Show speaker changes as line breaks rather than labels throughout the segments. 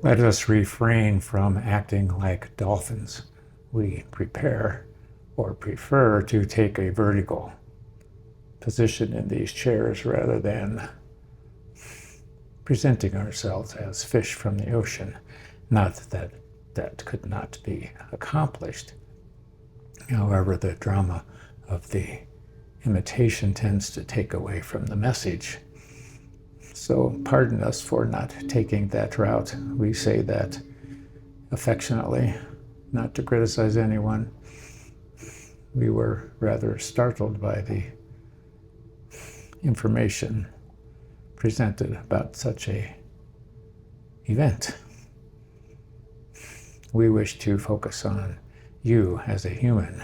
Let us refrain from acting like dolphins. We prepare or prefer to take a vertical position in these chairs rather than presenting ourselves as fish from the ocean. Not that that could not be accomplished. However, the drama of the imitation tends to take away from the message. So pardon us for not taking that route. We say that affectionately, not to criticize anyone. We were rather startled by the information presented about such a event. We wish to focus on you as a human.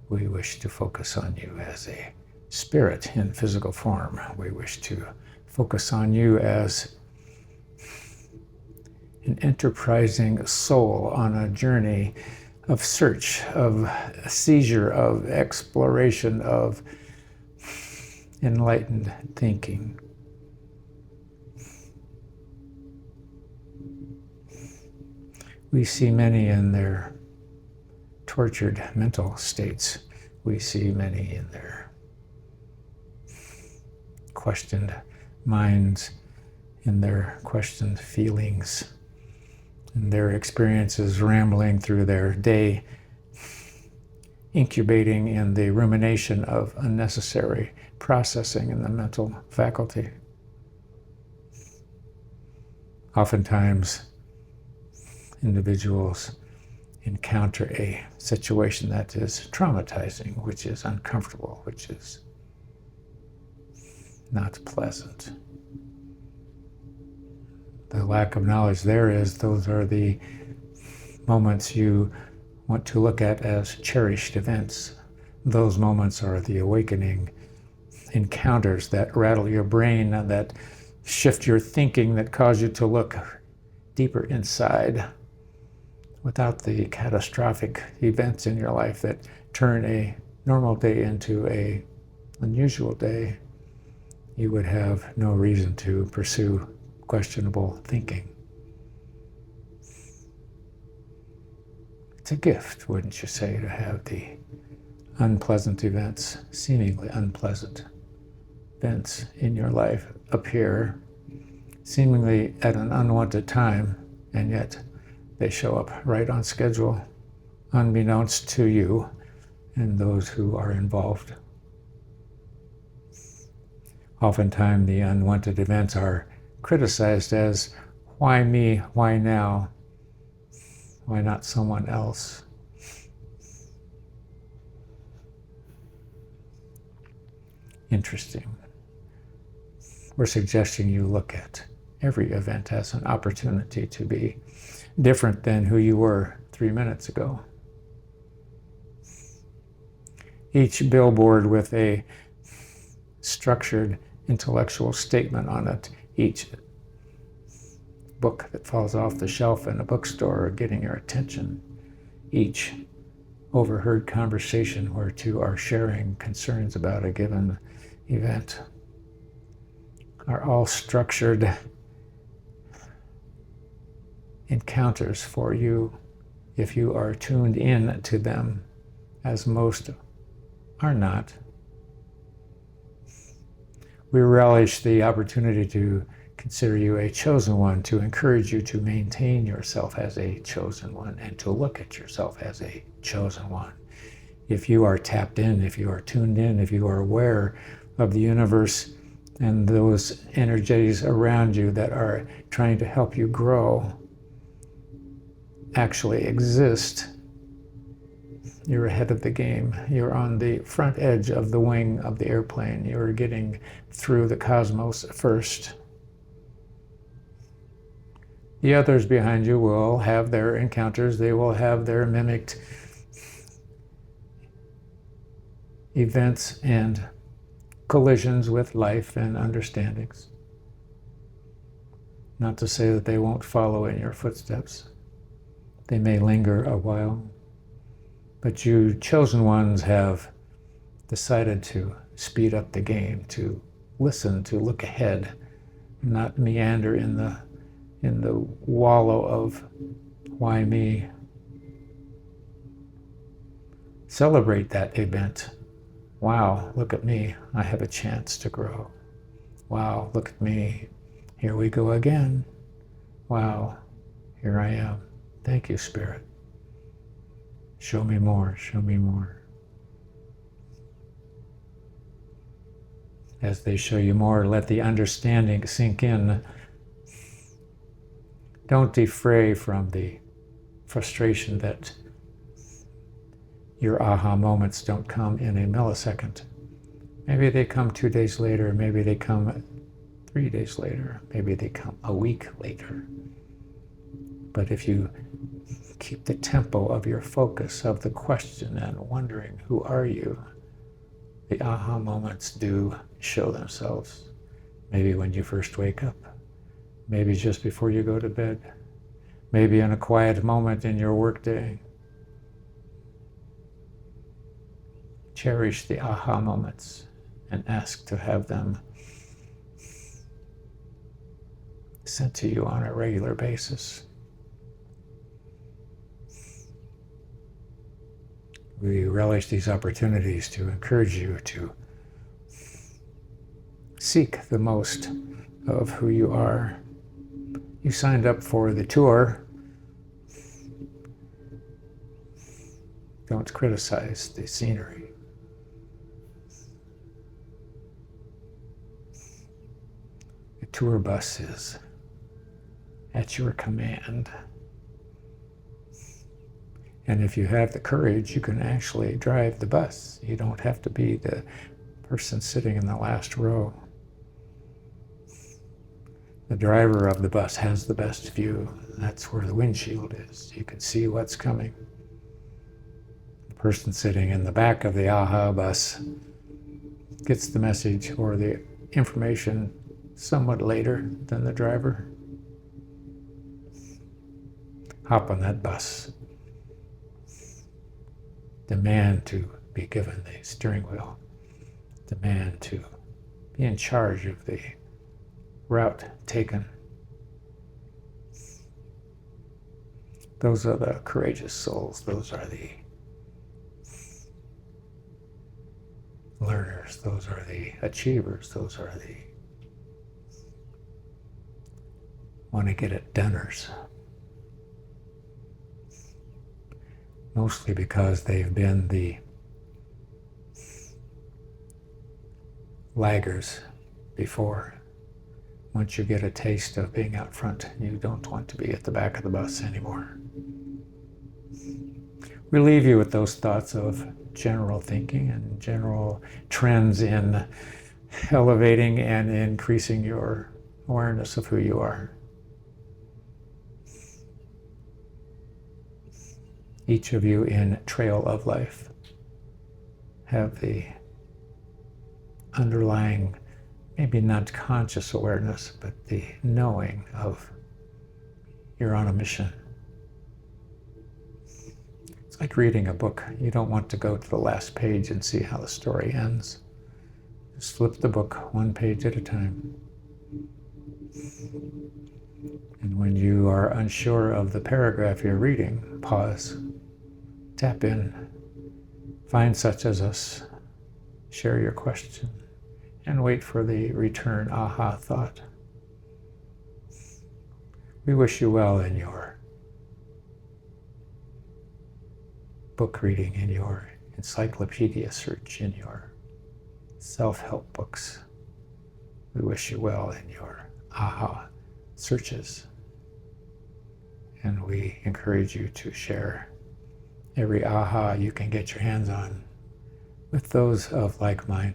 We wish to focus on you as a spirit in physical form. We wish to focus on you as an enterprising soul on a journey of search, of seizure, of exploration, of enlightened thinking. We see many in their tortured mental states. We see many in their questioned minds, in their questioned feelings, in their experiences rambling through their day, incubating in the rumination of unnecessary processing in the mental faculty. Oftentimes, individuals encounter a situation that is traumatizing, which is uncomfortable, which is not pleasant. The lack of knowledge there is those are the moments you want to look at as cherished events. Those moments are the awakening encounters that rattle your brain, that shift your thinking, that cause you to look deeper inside. Without the catastrophic events in your life that turn a normal day into an unusual day, you would have no reason to pursue questionable thinking. It's a gift, wouldn't you say, to have the unpleasant events, seemingly unpleasant events in your life appear seemingly at an unwanted time, and yet they show up right on schedule, unbeknownst to you and those who are involved. Oftentimes, the unwanted events are criticized as, why me, why now, why not someone else? Interesting. We're suggesting you look at every event as an opportunity to be different than who you were 3 minutes ago. Each billboard with a structured intellectual statement on it, each book that falls off the shelf in a bookstore getting your attention, each overheard conversation where two are sharing concerns about a given event, are all structured encounters for you if you are tuned in to them, as most are not. We relish the opportunity to consider you a chosen one, to encourage you to maintain yourself as a chosen one and to look at yourself as a chosen one. If you are tapped in, if you are tuned in, if you are aware of the universe and those energies around you that are trying to help you grow, actually exist, you're ahead of the game. You're on the front edge of the wing of the airplane. You're getting through the cosmos first. The others behind you will have their encounters. They will have their mimicked events and collisions with life and understandings. Not to say that they won't follow in your footsteps. They may linger a while, but you chosen ones have decided to speed up the game, to listen, to look ahead, not meander in the in the wallow of why me. Celebrate that event. Wow, look at me. I have a chance to grow. Wow, look at me. Here we go again. Wow, here I am. Thank you, Spirit. Show me more, show me more. As they show you more, let the understanding sink in. Don't defray from the frustration that your aha moments don't come in a millisecond. Maybe they come 2 days later, maybe they come 3 days later, maybe they come a week later. But if you keep the tempo of your focus of the question and wondering, who are you? The aha moments do show themselves. Maybe when you first wake up, maybe just before you go to bed, maybe in a quiet moment in your workday. Cherish the aha moments and ask to have them sent to you on a regular basis. We relish these opportunities to encourage you to seek the most of who you are. You signed up for the tour. Don't criticize the scenery. The tour bus is at your command. And if you have the courage, you can actually drive the bus. You don't have to be the person sitting in the last row. The driver of the bus has the best view. That's where the windshield is. You can see what's coming. The person sitting in the back of the AHA bus gets the message or the information somewhat later than the driver. Hop on that bus. Demand to be given the steering wheel. Demand to be in charge of the route taken. Those are the courageous souls. Those are the learners. Those are the achievers. Those are the want to get it doneers. Mostly because they've been the laggers before. Once you get a taste of being out front, you don't want to be at the back of the bus anymore. We leave you with those thoughts of general thinking and general trends in elevating and increasing your awareness of who you are. Each of you in Trail of Life have the underlying, maybe not conscious awareness, but the knowing of you're on a mission. It's like reading a book. You don't want to go to the last page and see how the story ends. Just flip the book one page at a time. And when you are unsure of the paragraph you're reading, pause, tap in, find such as us, share your question, and wait for the return aha thought. We wish you well in your book reading, in your encyclopedia search, in your self-help books. We wish you well in your aha searches. And we encourage you to share every aha you can get your hands on with those of like mind.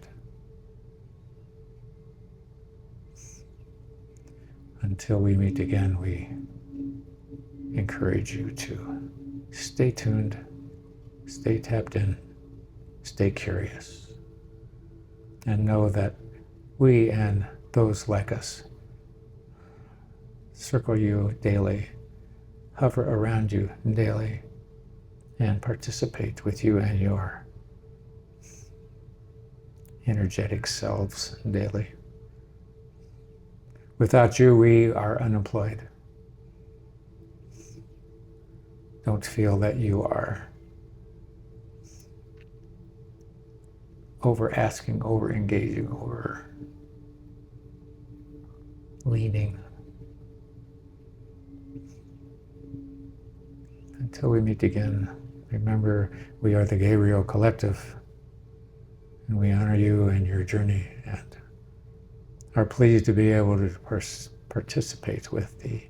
Until we meet again, we encourage you to stay tuned, stay tapped in, stay curious, and know that we and those like us circle you daily, hover around you daily, and participate with you and your energetic selves daily. Without you, we are unemployed. Don't feel that you are over asking, over engaging, over leaning. Until we meet again, remember we are the Gabriel Collective, and we honor you and your journey and are pleased to be able to participate with the,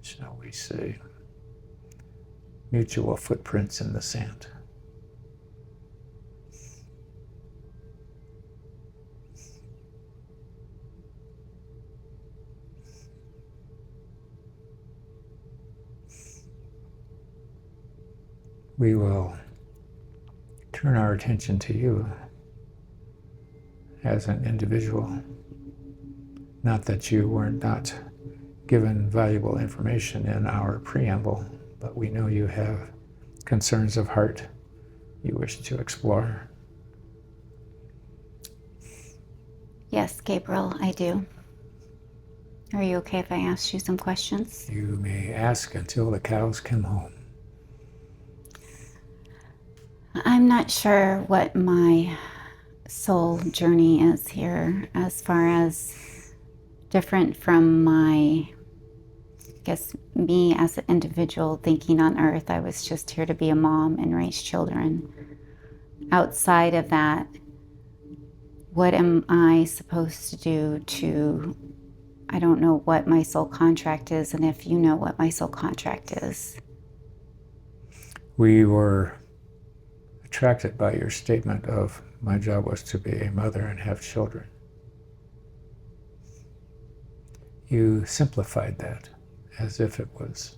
shall we say, mutual footprints in the sand. We will turn our attention to you as an individual. Not that you were not given valuable information in our preamble, but we know you have concerns of heart you wish to explore.
Yes, Gabriel, I do. Are you okay if I ask you some questions?
You may ask until the cows come home.
I'm not sure what my soul journey is here as far as different from my, I guess, me as an individual thinking on earth. I was just here to be a mom and raise children. Outside of that, what am I supposed to do to, I don't know what my soul contract is, and if you know what my soul contract is.
We were attracted by your statement of my job was to be a mother and have children. You simplified that as if it was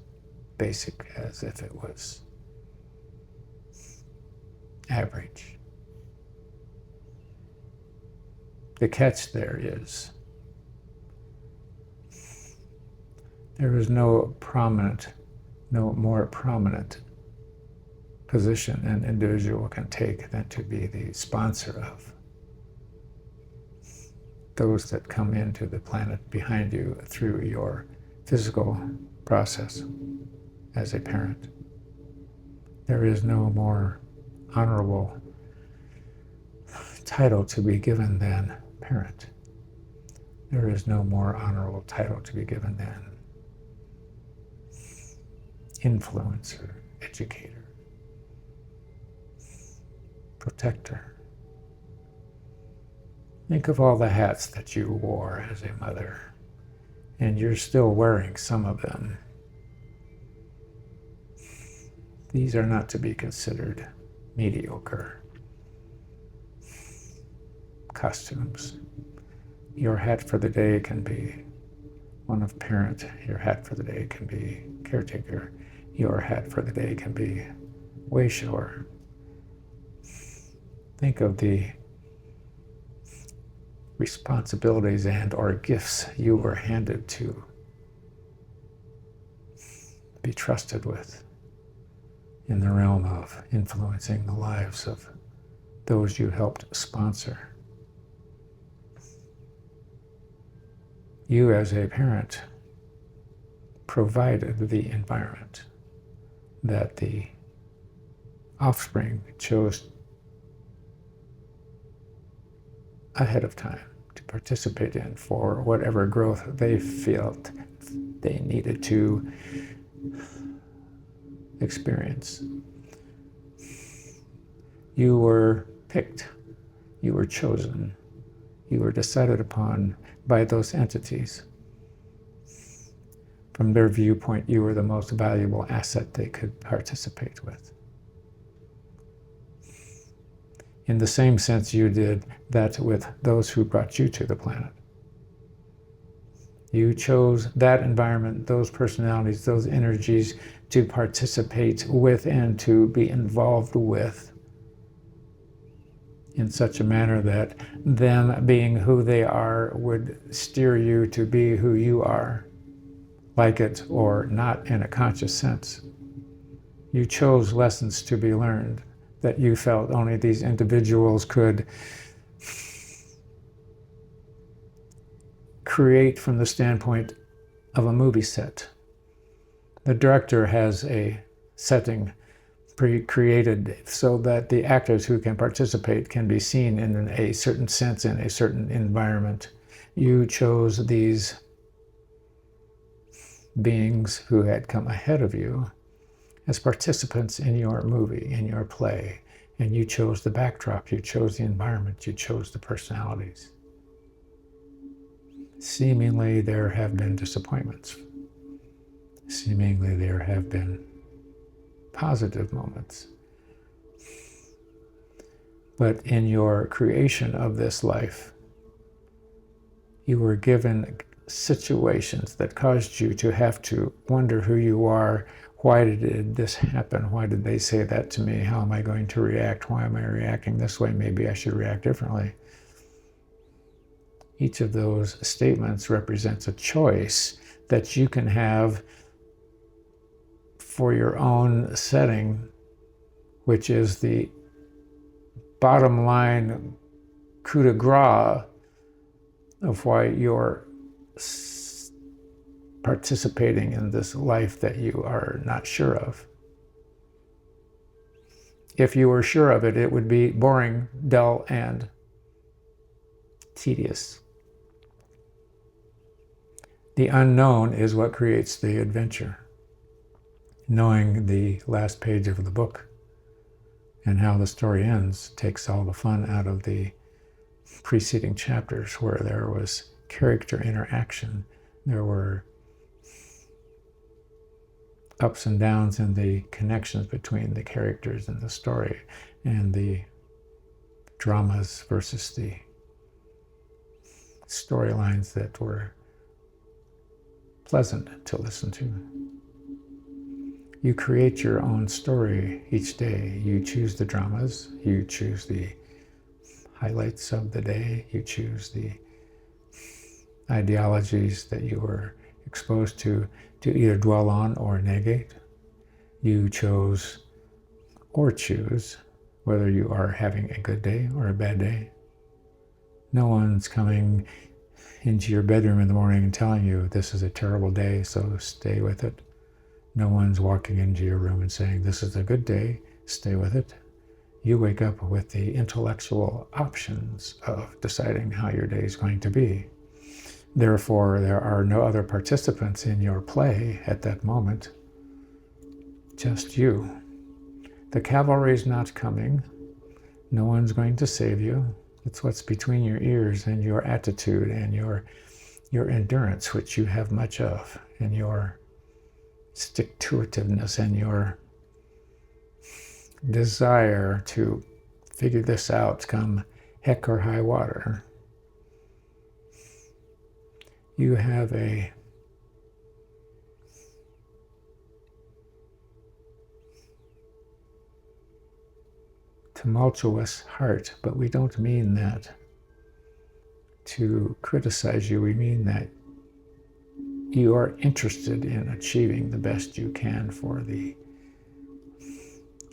basic, as if it was average. The catch there is there is no more prominent position an individual can take than to be the sponsor of those that come into the planet behind you through your physical process as a parent. There is no more honorable title to be given than parent. There is no more honorable title to be given than influencer, educator, protector. Think of all the hats that you wore as a mother, and you're still wearing some of them. These are not to be considered mediocre costumes. Your hat for the day can be one of parent. Your hat for the day can be caretaker. Your hat for the day can be wayshower. Think of the responsibilities and or gifts you were handed to be trusted with in the realm of influencing the lives of those you helped sponsor. You as a parent provided the environment that the offspring chose ahead of time to participate in for whatever growth they felt they needed to experience. You were picked, you were chosen, you were decided upon by those entities. From their viewpoint, you were the most valuable asset they could participate with. In the same sense you did that with those who brought you to the planet. You chose that environment, those personalities, those energies to participate with and to be involved with in such a manner that them being who they are would steer you to be who you are, like it or not in a conscious sense. You chose lessons to be learned that you felt only these individuals could create from the standpoint of a movie set. The director has a setting pre-created so that the actors who can participate can be seen in a certain sense in a certain environment. You chose these beings who had come ahead of you as participants in your movie, in your play, and you chose the backdrop, you chose the environment, you chose the personalities. Seemingly there have been disappointments. Seemingly there have been positive moments. But in your creation of this life, you were given situations that caused you to have to wonder who you are. Why did this happen? Why did they say that to me? How am I going to react? Why am I reacting this way? Maybe I should react differently. Each of those statements represents a choice that you can have for your own setting, which is the bottom line coup de grace of why you're participating in this life that you are not sure of. If you were sure of it, it would be boring, dull, and tedious. The unknown is what creates the adventure. Knowing the last page of the book and how the story ends takes all the fun out of the preceding chapters where there was character interaction. There were ups and downs in the connections between the characters in the story and the dramas versus the storylines that were pleasant to listen to. You create your own story each day. You choose the dramas, you choose the highlights of the day, you choose the ideologies that you were exposed to either dwell on or negate. You chose or choose whether you are having a good day or a bad day. No one's coming into your bedroom in the morning and telling you this is a terrible day, so stay with it. No one's walking into your room and saying this is a good day, stay with it. You wake up with the intellectual options of deciding how your day is going to be. Therefore, there are no other participants in your play at that moment, just you. The cavalry is not coming. No one's going to save you. It's what's between your ears and your attitude and your endurance, which you have much of, and your stick-to-itiveness and your desire to figure this out come heck or high water. You have a tumultuous heart, but we don't mean that to criticize you. We mean that you are interested in achieving the best you can for the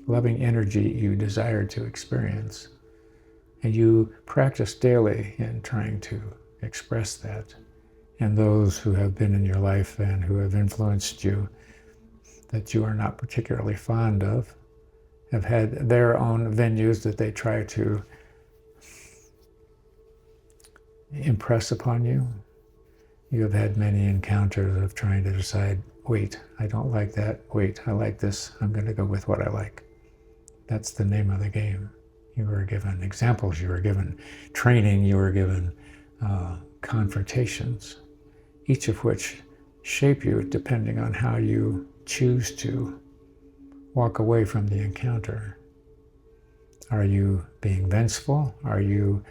loving energy you desire to experience. And you practice daily in trying to express that. And those who have been in your life and who have influenced you that you are not particularly fond of have had their own venues that they try to impress upon you. You have had many encounters of trying to decide, wait, I don't like that. Wait, I like this. I'm going to go with what I like. That's the name of the game. You were given examples, you were given training, you were given confrontations, each of which shape you depending on how you choose to walk away from the encounter. Are you being vengeful? Are you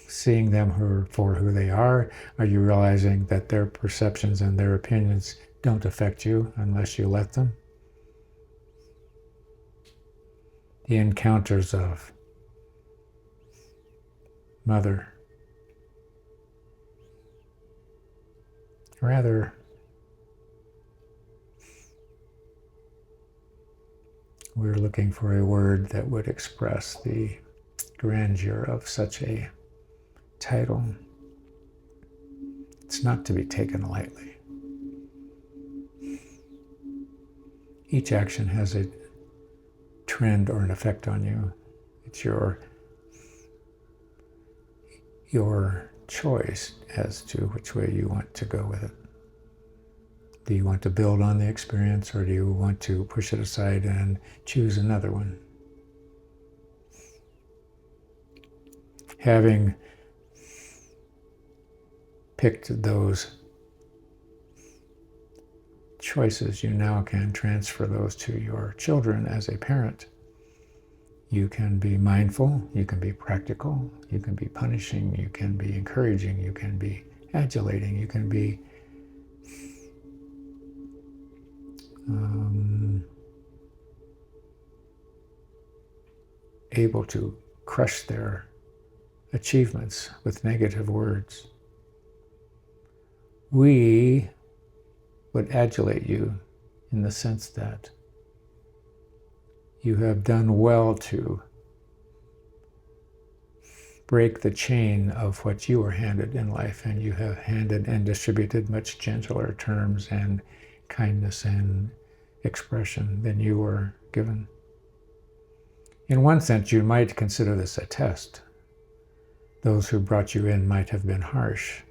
seeing them for who they are? Are you realizing that their perceptions and their opinions don't affect you unless you let them? The encounters of mother, rather, we're looking for a word that would express the grandeur of such a title. It's not to be taken lightly. Each action has a trend or an effect on you. It's your choice as to which way you want to go with it. Do you want to build on the experience, or do you want to push it aside and choose another one? Having picked those choices, you now can transfer those to your children as a parent. You can be mindful, you can be practical, you can be punishing, you can be encouraging, you can be adulating, you can be able to crush their achievements with negative words. We would adulate you in the sense that you have done well to break the chain of what you were handed in life, and you have handed and distributed much gentler terms and kindness and expression than you were given. In one sense, you might consider this a test. Those who brought you in might have been harsh.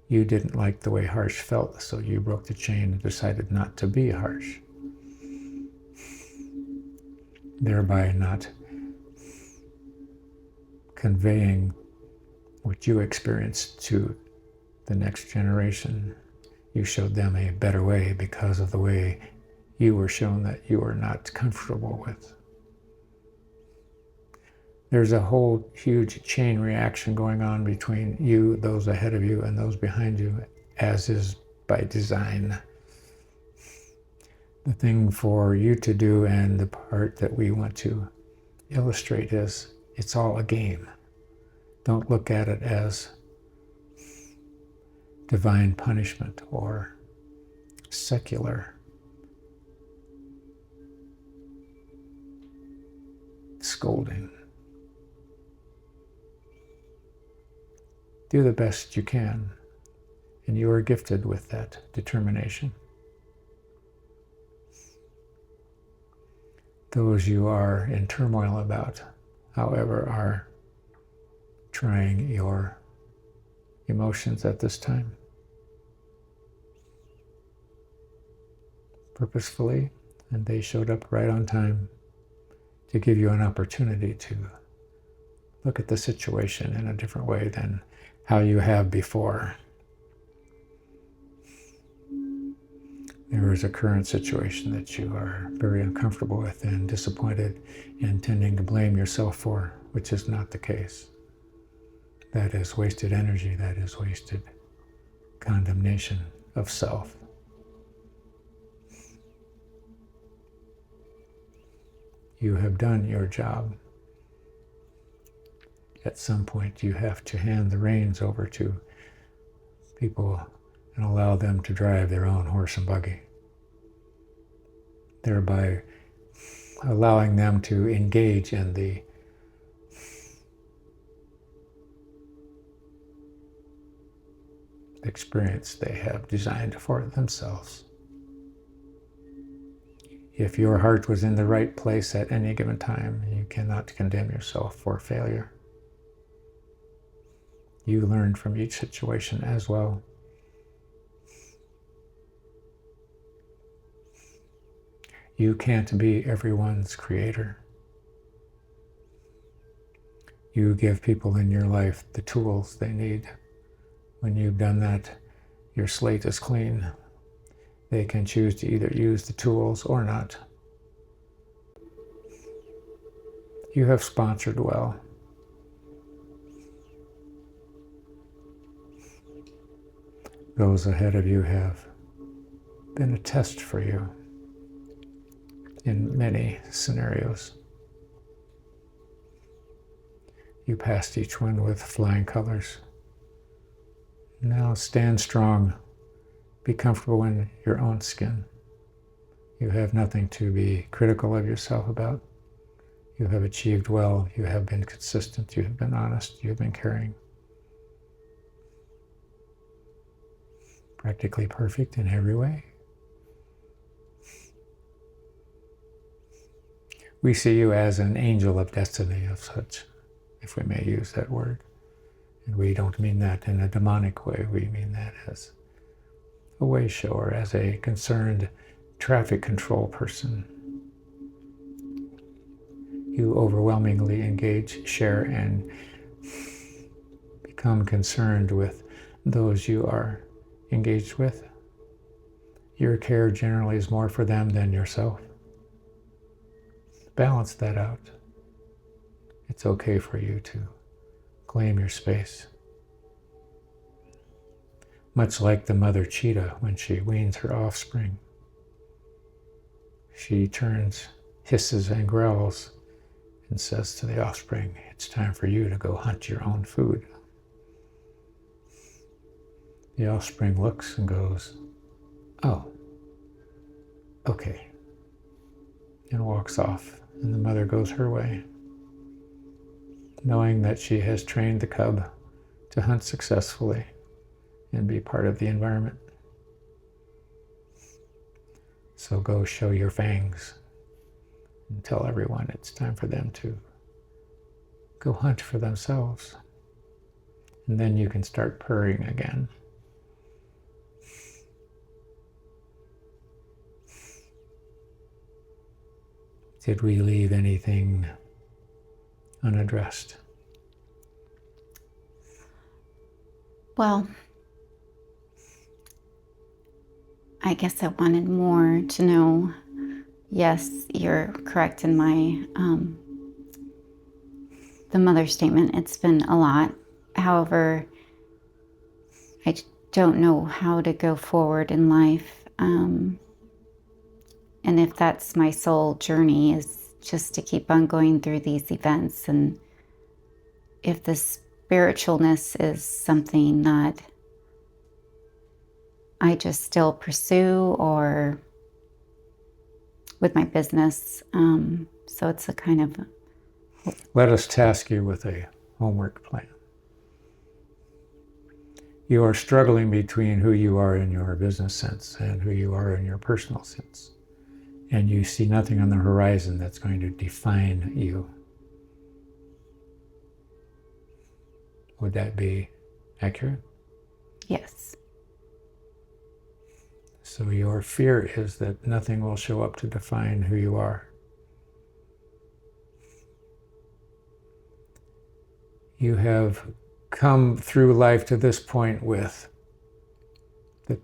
You didn't like the way harsh felt, so you broke the chain and decided not to be harsh, thereby not conveying what you experienced to the next generation. You showed them a better way because of the way you were shown that you were not comfortable with. There's a whole huge chain reaction going on between you, those ahead of you, and those behind you, as is by design. The thing for you to do, and the part that we want to illustrate, is it's all a game. Don't look at it as divine punishment or secular scolding. Do the best you can, and you are gifted with that determination. Those you are in turmoil about, however, are trying your emotions at this time. Purposefully, and they showed up right on time to give you an opportunity to look at the situation in a different way than how you have before. There is a current situation that you are very uncomfortable with and disappointed and tending to blame yourself for, which is not the case. That is wasted energy, that is wasted condemnation of self. You have done your job. At some point, you have to hand the reins over to people and allow them to drive their own horse and buggy, thereby allowing them to engage in the experience they have designed for themselves. If your heart was in the right place at any given time, you cannot condemn yourself for failure. You learn from each situation as well. You can't be everyone's creator. You give people in your life the tools they need. When you've done that, your slate is clean. They can choose to either use the tools or not. You have sponsored well. Those ahead of you have been a test for you in many scenarios. You passed each one with flying colors. Now stand strong. Be comfortable in your own skin. You have nothing to be critical of yourself about. You have achieved well. You have been consistent. You have been honest. You have been caring. Practically perfect in every way. We see you as an angel of destiny of such, if we may use that word. And we don't mean that in a demonic way. We mean that as a way shower, as a concerned traffic control person. You overwhelmingly engage, share, and become concerned with those you are engaged with. Your care generally is more for them than yourself. Balance that out. It's okay for you to claim your space. Much like the mother cheetah when she weans her offspring. She turns, hisses, and growls and says to the offspring, it's time for you to go hunt your own food. The offspring looks and goes, oh, okay, and walks off, and the mother goes her way, knowing that she has trained the cub to hunt successfully and be part of the environment. So go show your fangs and tell everyone it's time for them to go hunt for themselves. And then you can start purring again. Did we leave anything unaddressed?
Well, I guess I wanted more to know. Yes, you're correct in my the mother statement. It's been a lot. However, I don't know how to go forward in life. And if that's my soul journey, is just to keep on going through these events. And if the spiritualness is something that I just still pursue, or with my business. So it's a kind of...
Let us task you with a homework plan. You are struggling between who you are in your business sense and who you are in your personal sense. And you see nothing on the horizon that's going to define you. Would that be accurate?
Yes.
So your fear is that nothing will show up to define who you are. You have come through life to this point with the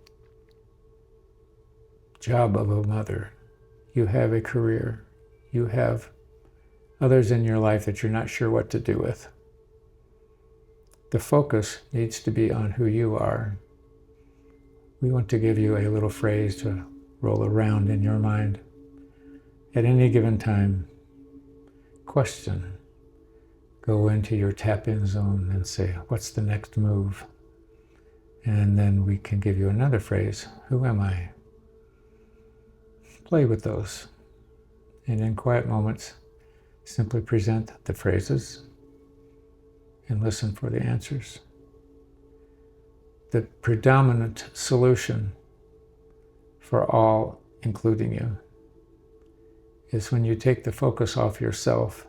job of a mother. You have a career. You have others in your life that you're not sure what to do with. The focus needs to be on who you are. We want to give you a little phrase to roll around in your mind. At any given time, question. Go into your tap-in zone and say, what's the next move? And then we can give you another phrase. Who am I? Play with those. And in quiet moments, simply present the phrases and listen for the answers. The predominant solution for all, including you, is when you take the focus off yourself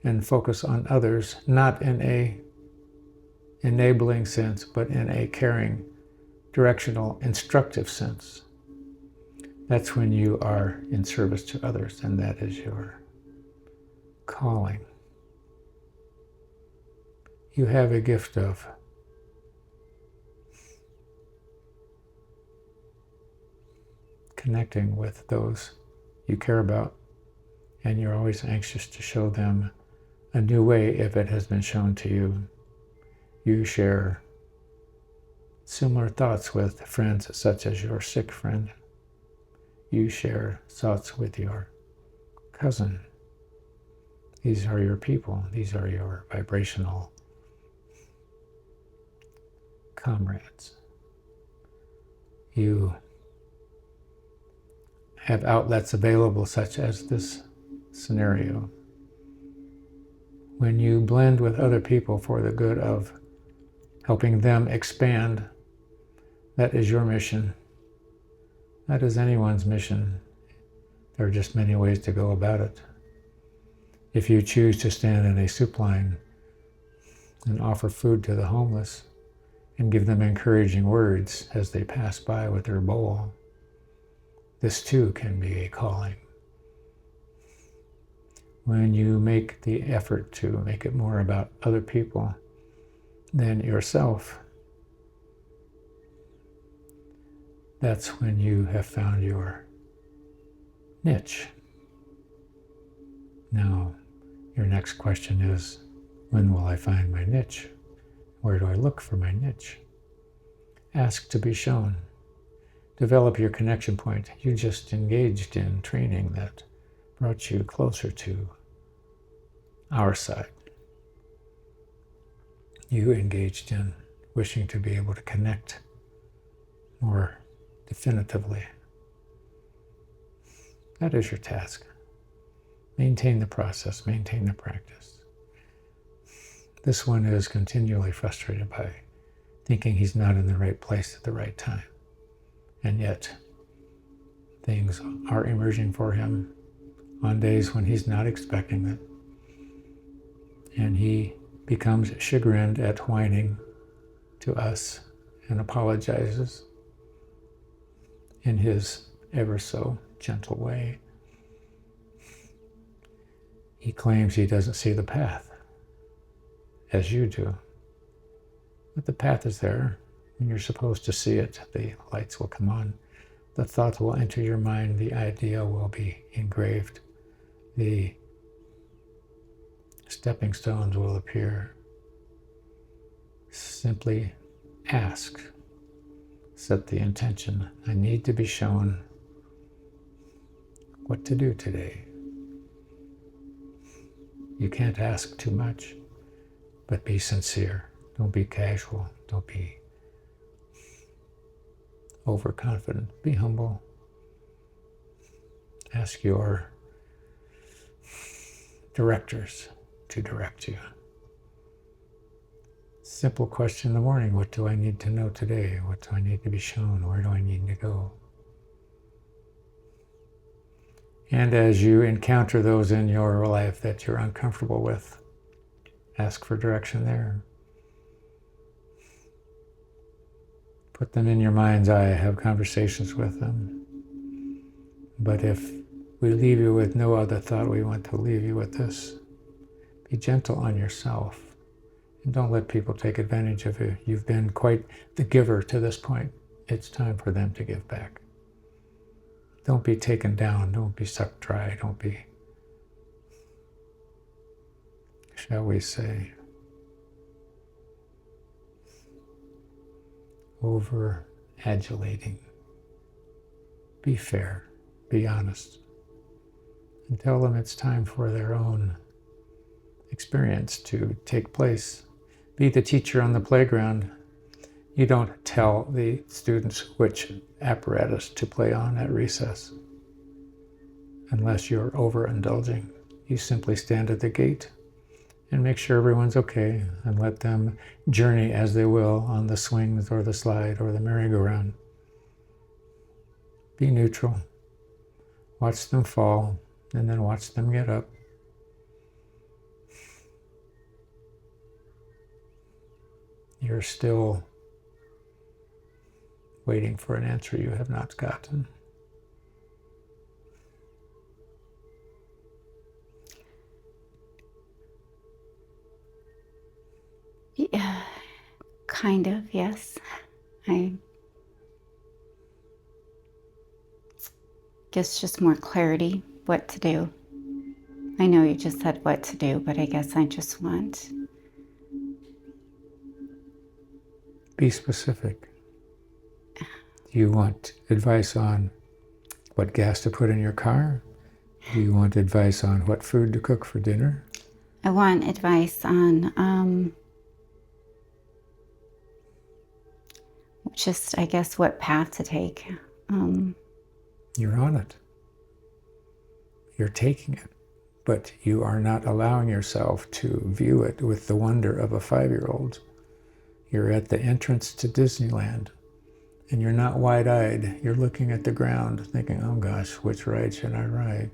and focus on others, not in a enabling sense, but in a caring, directional, instructive sense. That's when you are in service to others, and that is your calling. You have a gift of connecting with those you care about, and you're always anxious to show them a new way if it has been shown to you. You share similar thoughts with friends such as your sick friend. You share thoughts with your cousin. These are your people. These are your vibrational comrades. You have outlets available such as this scenario. When you blend with other people for the good of helping them expand, that is your mission. That is anyone's mission. There are just many ways to go about it. If you choose to stand in a soup line and offer food to the homeless and give them encouraging words as they pass by with their bowl, this too can be a calling. When you make the effort to make it more about other people than yourself, that's when you have found your niche. Now, your next question is, when will I find my niche? Where do I look for my niche? Ask to be shown. Develop your connection point. You just engaged in training that brought you closer to our side. You engaged in wishing to be able to connect more definitively. That is your task. Maintain the process, maintain the practice. This one is continually frustrated by thinking he's not in the right place at the right time. And yet, things are emerging for him on days when he's not expecting it. And he becomes chagrined at whining to us and apologizes in his ever so gentle way. He claims he doesn't see the path as you do. But the path is there. When you're supposed to see it, the lights will come on. The thought will enter your mind. The idea will be engraved. The stepping stones will appear. Simply ask. Set the intention. I need to be shown what to do today. You can't ask too much, but be sincere. Don't be casual. Don't be overconfident. Be humble. Ask your directors to direct you. Simple question in the morning. What do I need to know today? What do I need to be shown? Where do I need to go? And as you encounter those in your life that you're uncomfortable with, ask for direction there. Put them in your mind's eye, have conversations with them. But if we leave you with no other thought, we want to leave you with this. Be gentle on yourself. And don't let people take advantage of you. You've been quite the giver to this point. It's time for them to give back. Don't be taken down. Don't be sucked dry. Don't be, shall we say, over-adulating. Be fair. Be honest. And tell them it's time for their own experience to take place. Be the teacher on the playground. You don't tell the students which apparatus to play on at recess unless you're overindulging. You simply stand at the gate and make sure everyone's okay and let them journey as they will on the swings or the slide or the merry-go-round. Be neutral. Watch them fall and then watch them get up. You're still waiting for an answer you have not gotten.
Yeah, kind of, yes. I guess just more clarity, what to do. I know you just said what to do, but I guess I just want...
Be specific. Do you want advice on what gas to put in your car? Do you want advice on what food to cook for dinner?
I want advice on just, I guess, what path to take.
You're on it. You're taking it. But you are not allowing yourself to view it with the wonder of a 5-year-old. You're at the entrance to Disneyland, and you're not wide-eyed. You're looking at the ground thinking, oh gosh, which ride should I ride?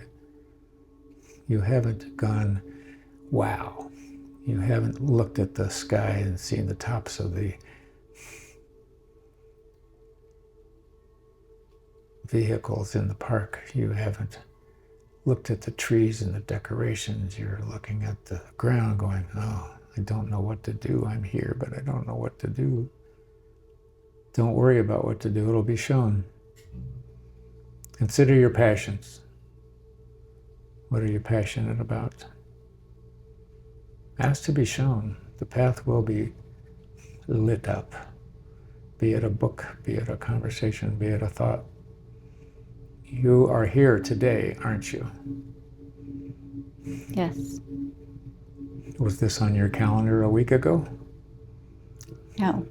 You haven't gone, wow. You haven't looked at the sky and seen the tops of the vehicles in the park. You haven't looked at the trees and the decorations. You're looking at the ground going, oh, I don't know what to do. I'm here, but I don't know what to do. Don't worry about what to do. It'll be shown. Consider your passions. What are you passionate about? Ask to be shown. The path will be lit up. Be it a book, be it a conversation, be it a thought. You are here today, aren't you?
Yes.
Was this on your calendar a week ago?
No.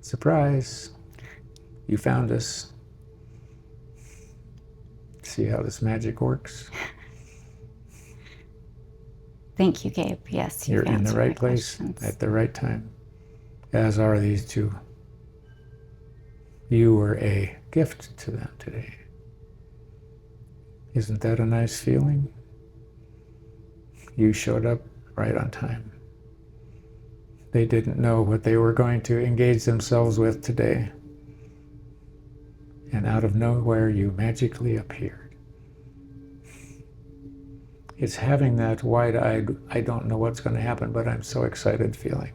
Surprise. You found us. See how this magic works?
Thank you, Gabe. Yes,
You're in the right place
questions.
at the right time, as are these two. You were a gift to them today. Isn't that a nice feeling? You showed up right on time. They didn't know what they were going to engage themselves with today. And out of nowhere, you magically appeared. It's having that wide-eyed, I don't know what's going to happen, but I'm so excited feeling.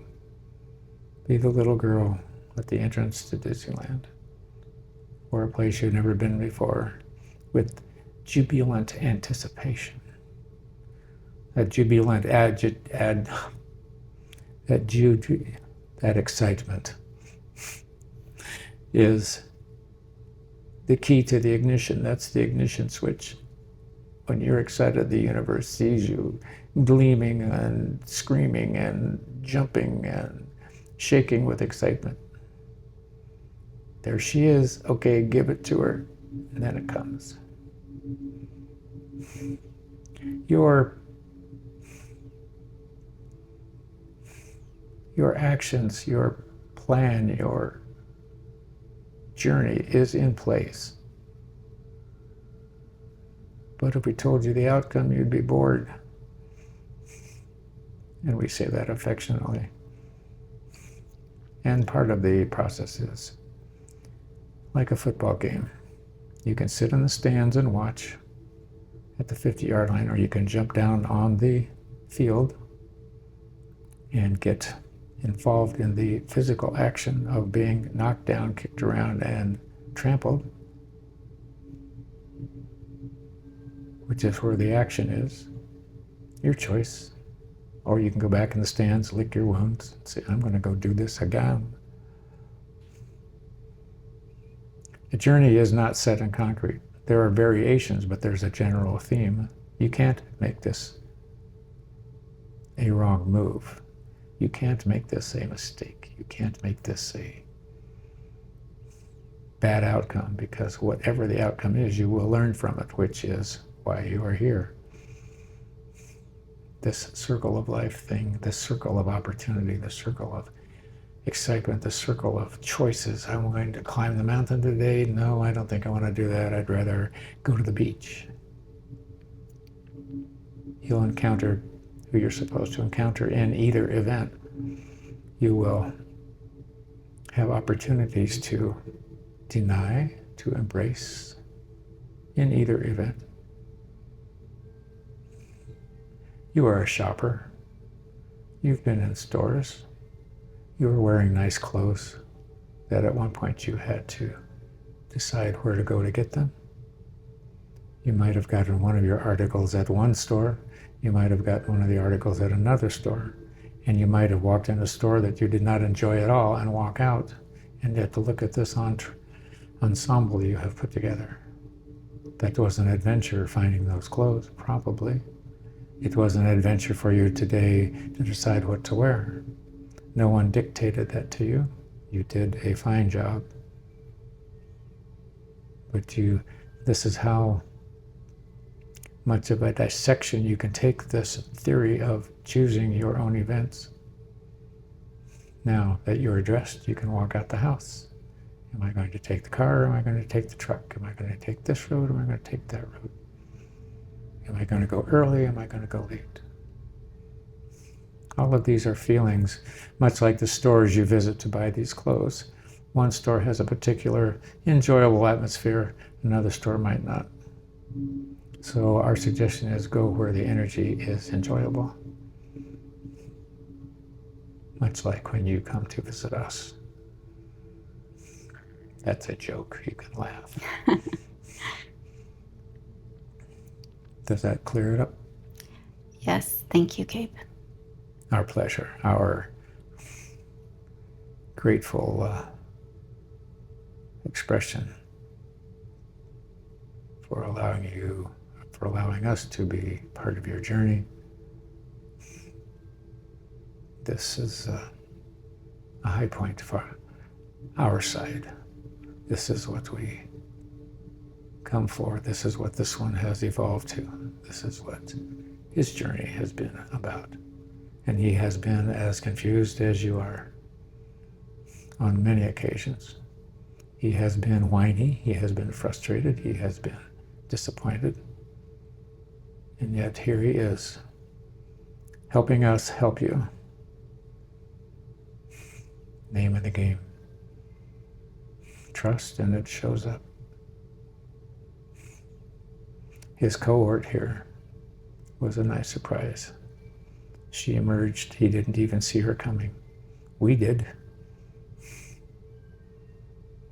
Be the little girl at the entrance to Disneyland, or a place you've never been before, with jubilant anticipation. That jubilant that excitement is the key to the ignition. That's the ignition switch. When you're excited, the universe sees you gleaming and screaming and jumping and shaking with excitement. There she is. Okay, give it to her. And then it comes. Your actions, your plan, your journey is in place. But if we told you the outcome, you'd be bored. And we say that affectionately. And part of the process is like a football game. You can sit in the stands and watch at the 50-yard line, or you can jump down on the field and get involved in the physical action of being knocked down, kicked around, and trampled, which is where the action is. Your choice. Or you can go back in the stands, lick your wounds, and say, I'm going to go do this again. The journey is not set in concrete. There are variations, but there's a general theme. You can't make this a wrong move. You can't make this a mistake. You can't make this a bad outcome, because whatever the outcome is, you will learn from it, which is why you are here. This circle of life thing, this circle of opportunity, this circle of excitement, this circle of choices. I'm going to climb the mountain today. No, I don't think I want to do that. I'd rather go to the beach. You'll encounter who you're supposed to encounter in either event. You will have opportunities to deny, to embrace in either event. You are a shopper. You've been in stores. You were wearing nice clothes that at one point you had to decide where to go to get them. You might have gotten one of your articles at one store. You might have gotten one of the articles at another store. And you might have walked in a store that you did not enjoy at all and walk out and get to look at this ensemble you have put together. That was an adventure, finding those clothes, probably. It was an adventure for you today to decide what to wear. No one dictated that to you. You did a fine job. But this is how much of a dissection you can take this theory of choosing your own events. Now that you're dressed, you can walk out the house. Am I going to take the car, or am I going to take the truck? Am I going to take this road, or am I going to take that road? Am I going to go early? Am I going to go late? All of these are feelings, much like the stores you visit to buy these clothes. One store has a particular enjoyable atmosphere, another store might not. So our suggestion is go where the energy is enjoyable. Much like when you come to visit us. That's a joke. You can laugh. Does that clear it up?
Yes, thank you, Gabe.
Our pleasure. Our grateful expression for allowing us to be part of your journey. This is a high point for our side. This is what we come for. This is what this one has evolved to. This is what his journey has been about. And he has been as confused as you are on many occasions. He has been whiny. He has been frustrated. He has been disappointed. And yet here he is, helping us help you. Name of the game. Trust, and it shows up. His cohort here was a nice surprise. She emerged. He didn't even see her coming. We did.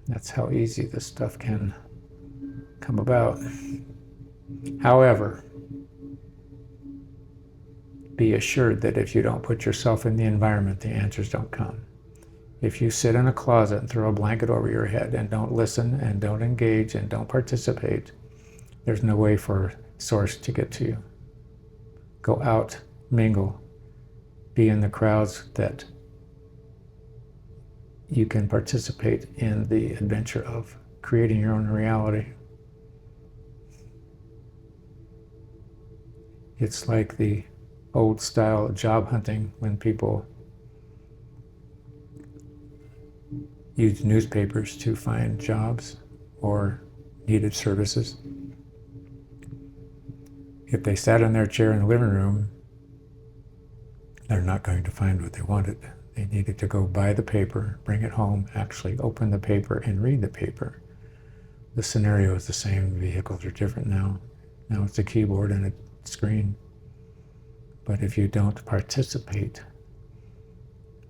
That's how easy this stuff can come about. However, be assured that if you don't put yourself in the environment, the answers don't come. If you sit in a closet and throw a blanket over your head and don't listen and don't engage and don't participate, there's no way for Source to get to you. Go out, mingle, be in the crowds that you can participate in the adventure of creating your own reality. It's like the old style job hunting when people used newspapers to find jobs or needed services. If they sat in their chair in the living room, they're not going to find what they wanted. They needed to go buy the paper, bring it home, actually open the paper and read the paper. The scenario is the same. Vehicles are different now. Now it's a keyboard and a screen. But if you don't participate,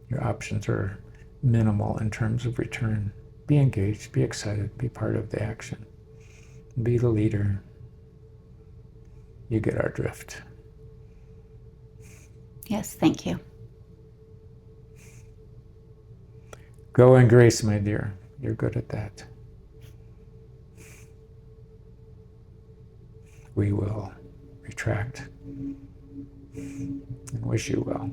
your options are minimal in terms of return. Be engaged, be excited, be part of the action. Be the leader. You get our drift.
Yes, thank you.
Go in grace, my dear. You're good at that. We will retract and wish you well.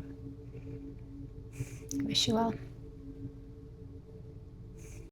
Wish you well.